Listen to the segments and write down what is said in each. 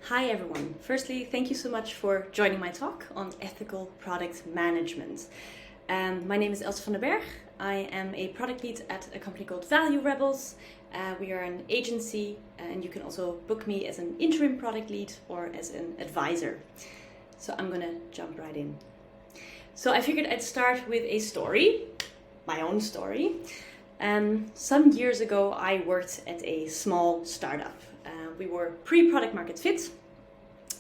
Hi everyone. Firstly, thank you so much for joining my talk on ethical product management. My name is 𝗂𝘂𝗶𝗹𝗁𝗂𝗏. I am a product lead at a company called 𝗂𝘂𝗶𝗹𝗂𝗏. We are an agency and you can also book me as an interim product lead or as an advisor. So I'm gonna jump right in. So I figured I'd start with a story, my own story. Some years ago I worked at a small startup. We were pre-product market fit.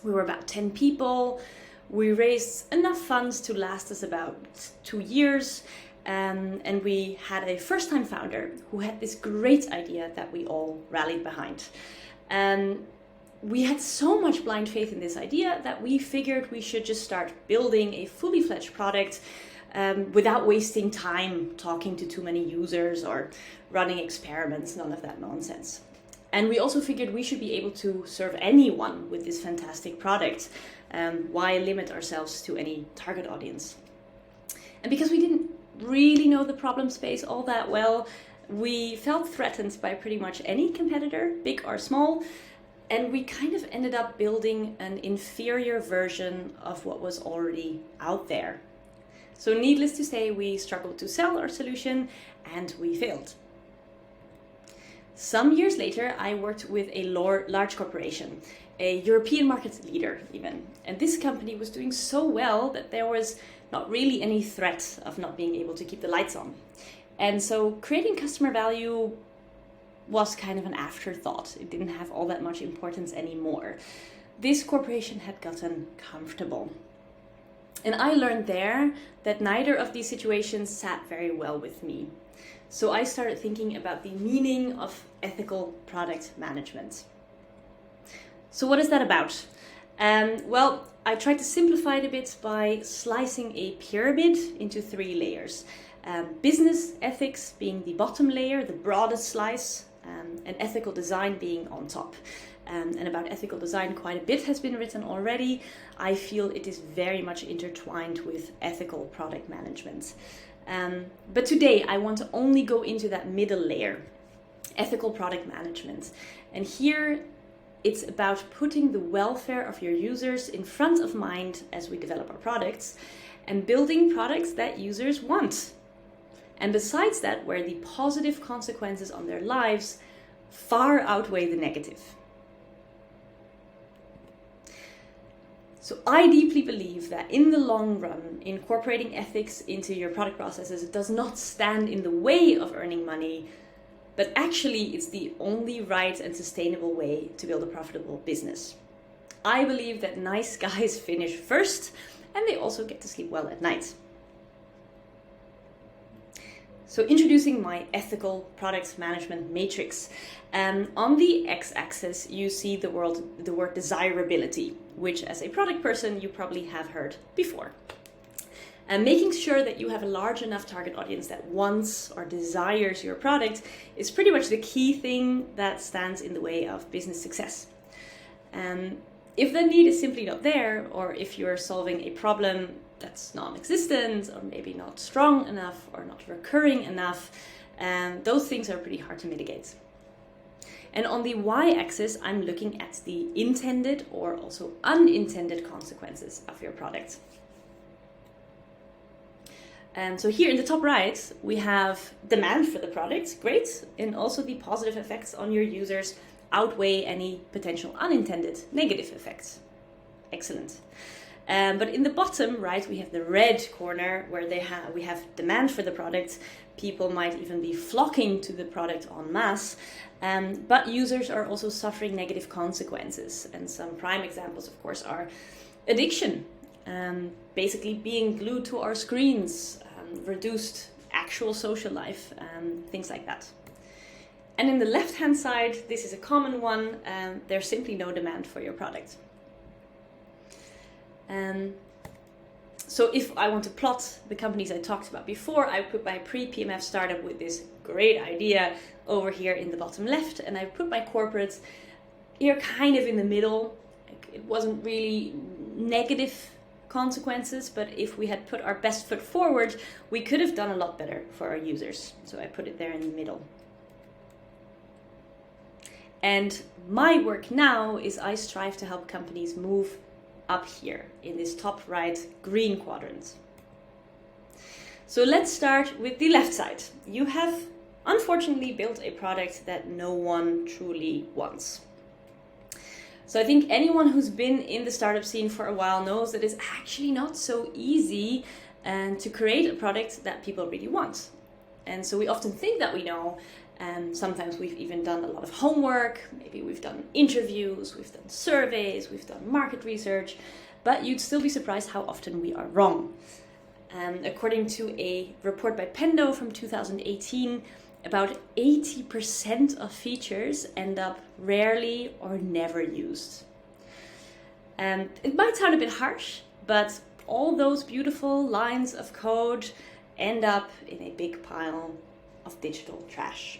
We were about 10 people. We raised enough funds to last us about 2 years. And we had a first-time founder who had this great idea that we all rallied behind. We had so much blind faith in this idea that we figured we should just start building a fully fledged product without wasting time talking to too many users or running experiments, none of that nonsense. And we also figured we should be able to serve anyone with this fantastic product. Why limit ourselves to any target audience? And because we didn't really know the problem space all that well, we felt threatened by pretty much any competitor, big or small, and we kind of ended up building an inferior version of what was already out there. So needless to say, we struggled to sell our solution and we failed. Some years later, I worked with a large corporation, a European market leader even. And this company was doing so well that there was not really any threat of not being able to keep the lights on. And so creating customer value was kind of an afterthought. It didn't have all that much importance anymore. This corporation had gotten comfortable. And I learned there that neither of these situations sat very well with me. So I started thinking about the meaning of ethical product management. So what is that about? Well, I tried to simplify it a bit by slicing a pyramid into 3 layers. Business ethics being the bottom layer, the broadest slice, and ethical design being on top. And about ethical design, quite a bit has been written already. I feel it is very much intertwined with ethical product management. But today I want to only go into that middle layer, ethical product management. And here it's about putting the welfare of your users in front of mind as we develop our products and building products that users want. And besides that, where the positive consequences on their lives far outweigh the negative. So I deeply believe that in the long run, incorporating ethics into your product processes does not stand in the way of earning money, but actually it's the only right and sustainable way to build a profitable business. I believe that nice guys finish first and they also get to sleep well at night. So introducing my ethical product management matrix. On the x-axis, you see the word desirability, which as a product person, you probably have heard before. And making sure that you have a large enough target audience that wants or desires your product is pretty much the key thing that stands in the way of business success. If the need is simply not there, or if you're solving a problem that's non-existent, or maybe not strong enough, or not recurring enough, those things are pretty hard to mitigate. And on the y-axis, I'm looking at the intended or also unintended consequences of your product. So here in the top right, we have demand for the product, great, and also the positive effects on your users outweigh any potential unintended negative effects. Excellent. But in the bottom right, we have the red corner where we have demand for the product. People might even be flocking to the product en masse, but users are also suffering negative consequences. And some prime examples, of course, are addiction, basically being glued to our screens, reduced actual social life, things like that. And in the left-hand side, this is a common one, there's simply no demand for your product. So if I want to plot the companies I talked about before, I put my pre-PMF startup with this great idea over here in the bottom left, and I put my corporates here kind of in the middle. It wasn't really negative consequences, but if we had put our best foot forward, we could have done a lot better for our users. So I put it there in the middle. And my work now is I strive to help companies move up here in this top right green quadrant. So let's start with the left side. You have unfortunately built a product that no one truly wants. So I think anyone who's been in the startup scene for a while knows that it's actually not so easy to create a product that people really want. And so we often think that we know, and sometimes we've even done a lot of homework, maybe we've done interviews, we've done surveys, we've done market research, but you'd still be surprised how often we are wrong. According to a report by Pendo from 2018, about 80% of features end up rarely or never used. And it might sound a bit harsh, but all those beautiful lines of code end up in a big pile of digital trash.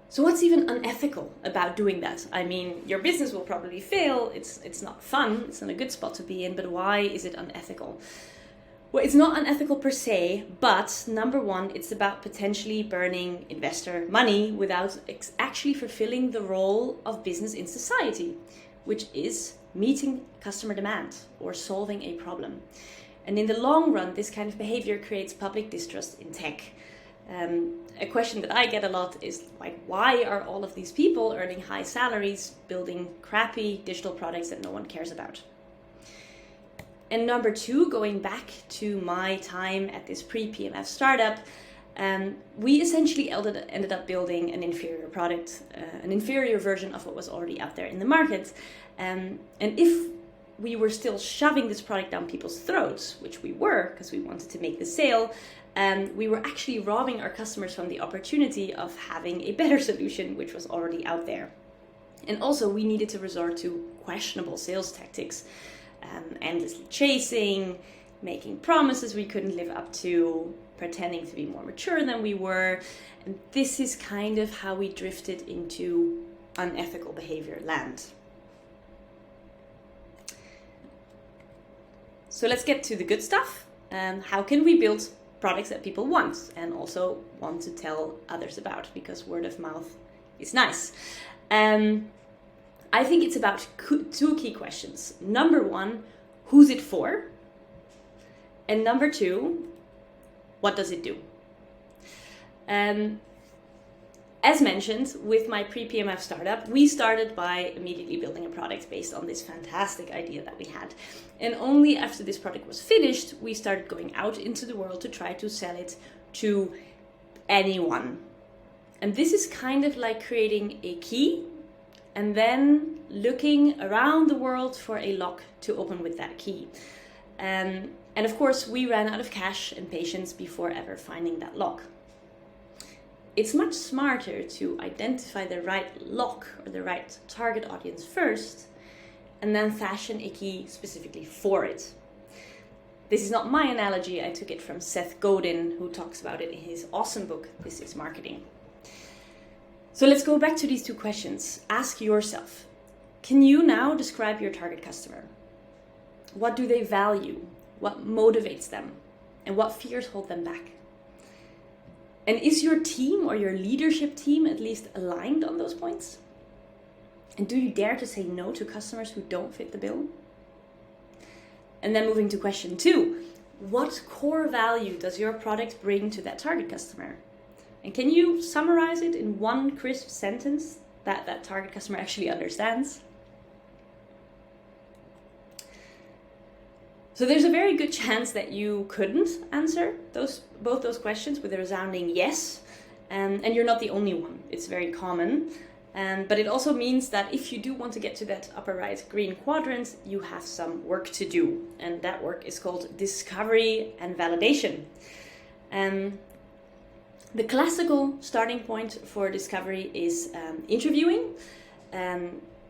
So what's even unethical about doing that? I mean, your business will probably fail, it's not fun, it's not a good spot to be in, but why is it unethical? Well, it's not unethical per se, but number one, it's about potentially burning investor money without actually fulfilling the role of business in society, which is meeting customer demand or solving a problem. And in the long run, this kind of behavior creates public distrust in tech. A question that I get a lot is like, why are all of these people earning high salaries building crappy digital products that no one cares about? And number two, going back to my time at this pre-PMF startup, we essentially ended up building an inferior product, an inferior version of what was already out there in the market. And if we were still shoving this product down people's throats, which we were because we wanted to make the sale, we were actually robbing our customers from the opportunity of having a better solution, which was already out there. And also we needed to resort to questionable sales tactics, endlessly chasing, making promises we couldn't live up to, pretending to be more mature than we were. And this is kind of how we drifted into unethical behavior land. So let's get to the good stuff. How can we build products that people want and also want to tell others about, because word of mouth is nice. I think it's about two key questions. Number one, who's it for? And number two, what does it do? As mentioned, with my pre-PMF startup, we started by immediately building a product based on this fantastic idea that we had. And only after this product was finished, we started going out into the world to try to sell it to anyone. And this is kind of like creating a key and then looking around the world for a lock to open with that key. And of course, we ran out of cash and patience before ever finding that lock. It's much smarter to identify the right lock or the right target audience first, and then fashion a key specifically for it. This is not my analogy, I took it from 𝘂𝗲𝗏, who talks about it in his awesome book, This is Marketing. So let's go back to these two questions. Ask yourself, can you now describe your target customer? What do they value? What motivates them? And what fears hold them back? And is your team or your leadership team at least aligned on those points? And do you dare to say no to customers who don't fit the bill? And then moving to question two, what core value does your product bring to that target customer? And can you summarize it in one crisp sentence that that target customer actually understands? So there's a very good chance that you couldn't answer both those questions with a resounding yes, and you're not the only one. It's very common, but it also means that if you do want to get to that upper right green quadrant, you have some work to do, and that work is called discovery and validation. The classical starting point for discovery is interviewing,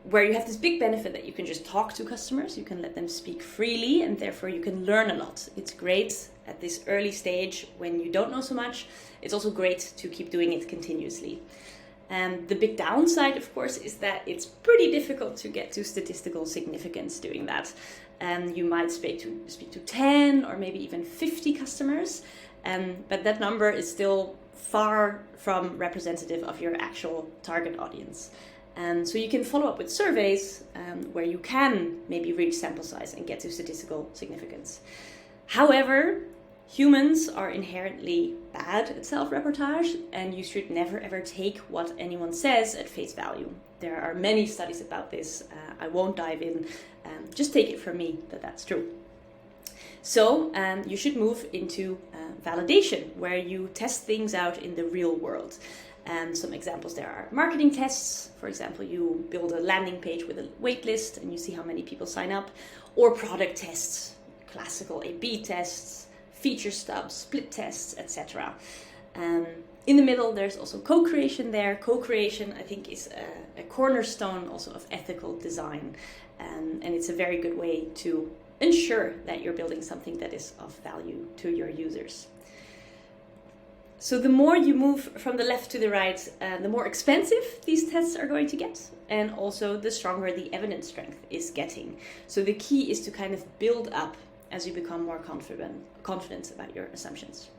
where you have this big benefit that you can just talk to customers, you can let them speak freely, and therefore you can learn a lot. It's great at this early stage when you don't know so much. It's also great to keep doing it continuously. The big downside, of course, is that it's pretty difficult to get to statistical significance doing that. You might speak to 10 or maybe even 50 customers, but that number is still far from representative of your actual target audience. So you can follow up with surveys where you can maybe reach sample size and get to statistical significance. However, humans are inherently bad at self-reportage, and you should never ever take what anyone says at face value. There are many studies about this. I won't dive in. Just take it from me that that's true. So you should move into validation, where you test things out in the real world. Some examples there are marketing tests. For example, you build a landing page with a wait list and you see how many people sign up. Or product tests, classical A/B tests, feature stubs, split tests, etc. In the middle, there's also co-creation there. Co-creation, I think, is a cornerstone also of ethical design. And it's a very good way to ensure that you're building something that is of value to your users. So the more you move from the left to the right, the more expensive these tests are going to get, and also the stronger the evidence strength is getting. So the key is to kind of build up as you become more confident about your assumptions.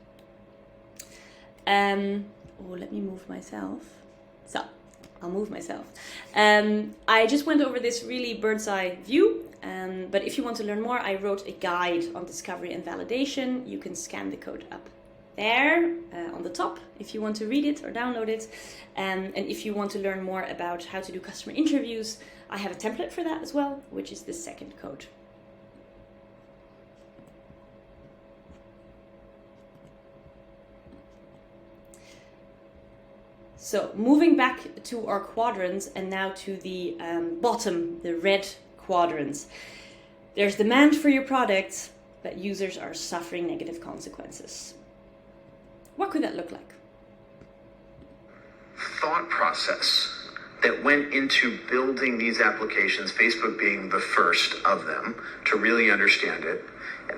Let me move myself. So I'll move myself. I just went over this really bird's eye view, but if you want to learn more, I wrote a guide on discovery and validation. You can scan the code up there on the top if you want to read it or download it. And if you want to learn more about how to do customer interviews, I have a template for that as well, which is the second code. So moving back to our quadrants and now to the bottom, the red quadrants. There's demand for your product, but users are suffering negative consequences. What could that look like? Thought process that went into building these applications, Facebook being the first of them to really understand it.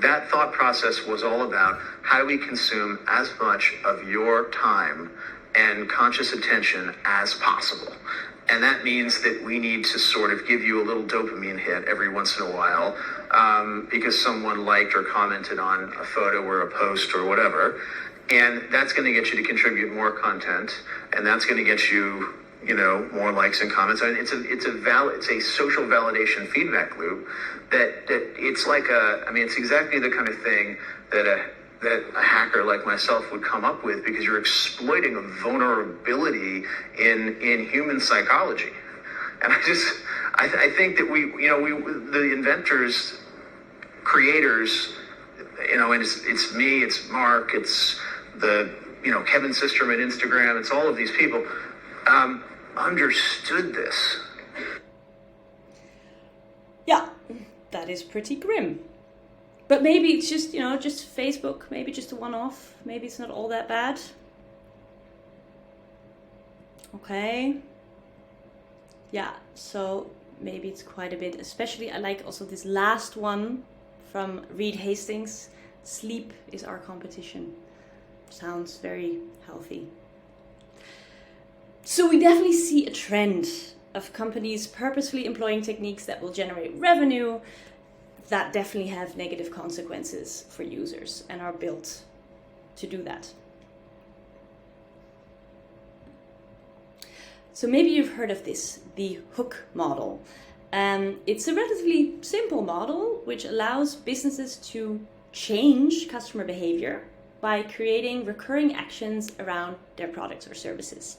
That thought process was all about how do we consume as much of your time and conscious attention as possible. And that means that we need to sort of give you a little dopamine hit every once in a while because someone liked or commented on a photo or a post or whatever. And that's going to get you to contribute more content, and that's going to get you, more likes and comments. I mean, it's a social validation feedback loop that it's like it's exactly the kind of thing that a hacker like myself would come up with, because you're exploiting a vulnerability in human psychology. And I think that the inventors, creators, and it's me, it's Mark, it's the Kevin Systrom at Instagram, it's all of these people understood this. Yeah, that is pretty grim. But maybe it's just, just Facebook, maybe just a one-off. Maybe it's not all that bad. Okay. Yeah, so maybe it's quite a bit. Especially I like also this last one from Reed Hastings. Sleep is our competition. Sounds very healthy. So we definitely see a trend of companies purposefully employing techniques that will generate revenue that definitely have negative consequences for users and are built to do that. So maybe you've heard of this, the hook model. It's a relatively simple model which allows businesses to change customer behavior by creating recurring actions around their products or services.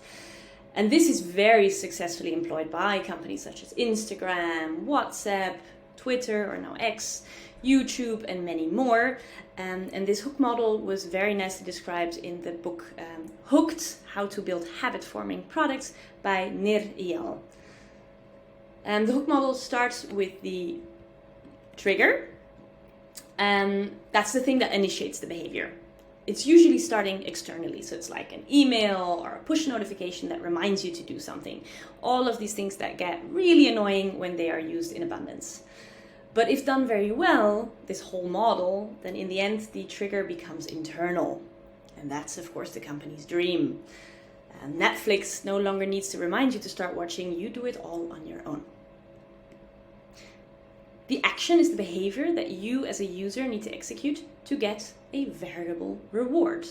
And this is very successfully employed by companies such as Instagram, WhatsApp, Twitter, or now X, YouTube, and many more. And this hook model was very nicely described in the book Hooked, How to Build Habit-Forming Products by 𝗫𝗫𝗫𝗫. And the hook model starts with the trigger. That's the thing that initiates the behavior. It's usually starting externally, so it's like an email or a push notification that reminds you to do something. All of these things that get really annoying when they are used in abundance. But if done very well, this whole model, then in the end the trigger becomes internal. And that's of course the company's dream. Netflix no longer needs to remind you to start watching, you do it all on your own. The action is the behavior that you as a user need to execute to get a variable reward.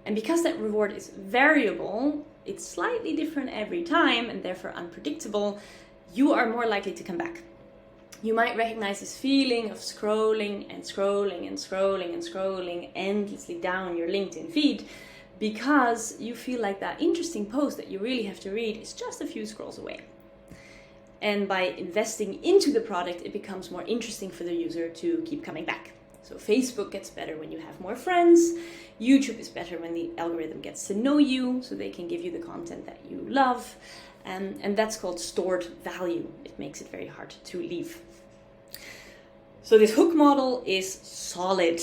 And because that reward is variable, it's slightly different every time and therefore unpredictable, you are more likely to come back. You might recognize this feeling of scrolling and scrolling and scrolling and scrolling endlessly down your LinkedIn feed because you feel like that interesting post that you really have to read is just a few scrolls away. And by investing into the product, it becomes more interesting for the user to keep coming back. So Facebook gets better when you have more friends. YouTube is better when the algorithm gets to know you, so they can give you the content that you love. And that's called stored value. It makes it very hard to leave. So this hook model is solid.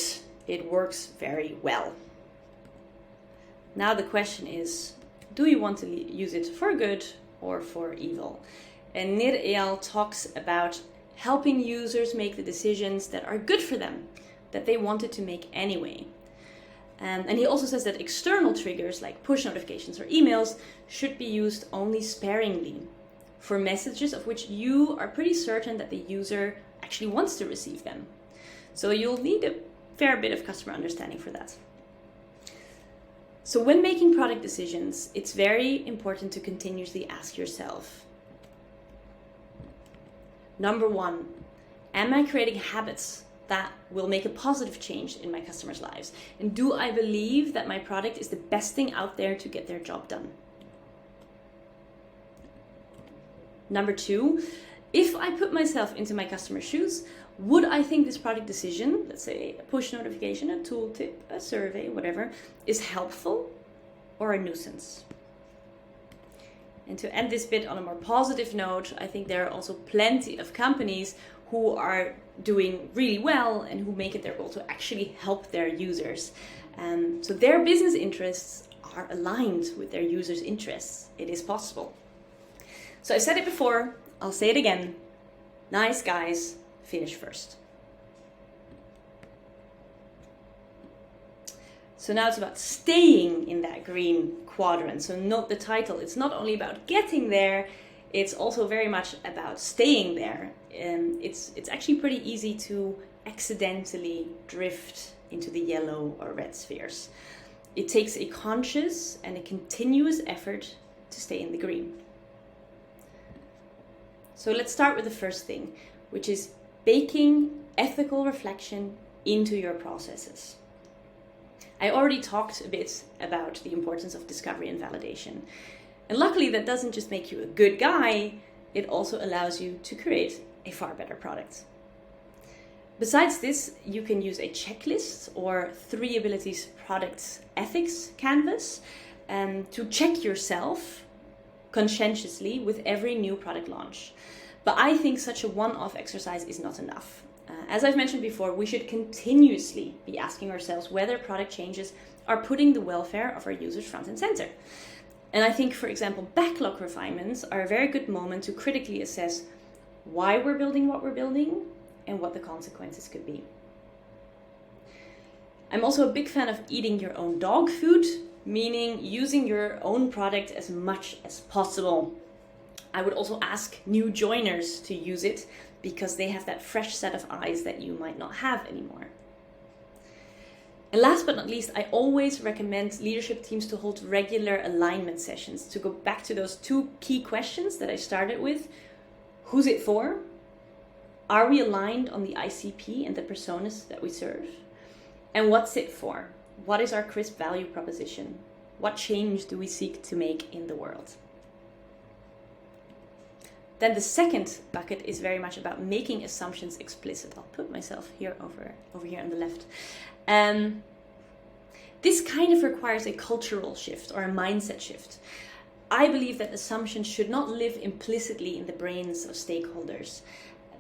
It works very well. Now the question is, do you want to use it for good or for evil? And 𝗁𝗂𝗋𝗋 talks about helping users make the decisions that are good for them, that they wanted to make anyway. And he also says that external triggers like push notifications or emails should be used only sparingly for messages of which you are pretty certain that the user actually wants to receive them. So you'll need a fair bit of customer understanding for that. So when making product decisions, it's very important to continuously ask yourself, number one, am I creating habits that will make a positive change in my customers' lives? And do I believe that my product is the best thing out there to get their job done? Number two, if I put myself into my customer's shoes, would I think this product decision, let's say a push notification, a tooltip, a survey, whatever, is helpful or a nuisance? And to end this bit on a more positive note, I think there are also plenty of companies who are doing really well and who make it their goal to actually help their users. So their business interests are aligned with their users' interests. It is possible. So I said it before, I'll say it again. Nice guys finish first. So now it's about staying in that green quadrant. So note the title. It's not only about getting there, it's also very much about staying there. It's actually pretty easy to accidentally drift into the yellow or red spheres. It takes a conscious and a continuous effort to stay in the green. So let's start with the first thing, which is baking ethical reflection into your processes. I already talked a bit about the importance of discovery and validation. And luckily that doesn't just make you a good guy, it also allows you to create a far better product. Besides this, you can use a checklist or 𝘂𝗶𝗶𝗶𝗂𝗋𝗋𝗋𝗋 product ethics canvas to check yourself conscientiously with every new product launch. But I think such a one-off exercise is not enough. As I've mentioned before, we should continuously be asking ourselves whether product changes are putting the welfare of our users front and center. And I think, for example, backlog refinements are a very good moment to critically assess why we're building what we're building and what the consequences could be. I'm also a big fan of eating your own dog food, meaning using your own product as much as possible. I would also ask new joiners to use it because they have that fresh set of eyes that you might not have anymore. And last but not least, I always recommend leadership teams to hold regular alignment sessions to go back to those two key questions that I started with. Who's it for? Are we aligned on the ICP and the personas that we serve? And what's it for? What is our crisp value proposition? What change do we seek to make in the world? Then the second bucket is very much about making assumptions explicit. I'll put myself here over here on the left. This kind of requires a cultural shift or a mindset shift. I believe that assumptions should not live implicitly in the brains of stakeholders.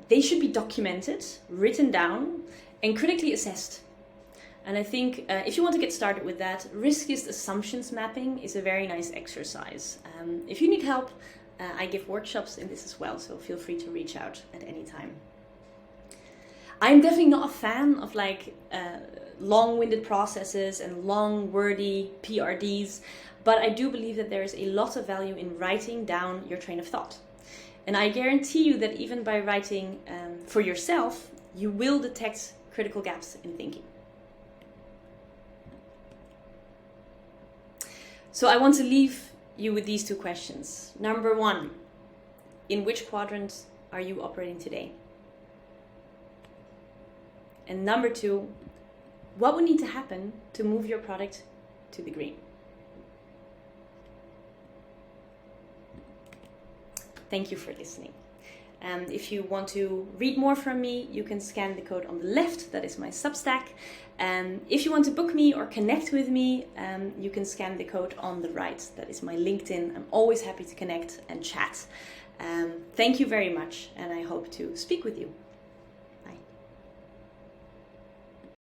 They should be documented, written down, and critically assessed. And I think if you want to get started with that, riskiest assumptions mapping is a very nice exercise. If you need help, I give workshops in this as well, so feel free to reach out at any time. I'm definitely not a fan of long-winded processes and long, wordy PRDs, but I do believe that there is a lot of value in writing down your train of thought. And I guarantee you that even by writing for yourself, you will detect critical gaps in thinking. So I want to leave you with these two questions. Number one, in which quadrant are you operating today? And number two, what would need to happen to move your product to the green? Thank you for listening. And if you want to read more from me, you can scan the code on the left, that is my Substack. And if you want to book me or connect with me, you can scan the code on the right, that is my LinkedIn. I'm always happy to connect and chat. Thank you very much, and I hope to speak with you.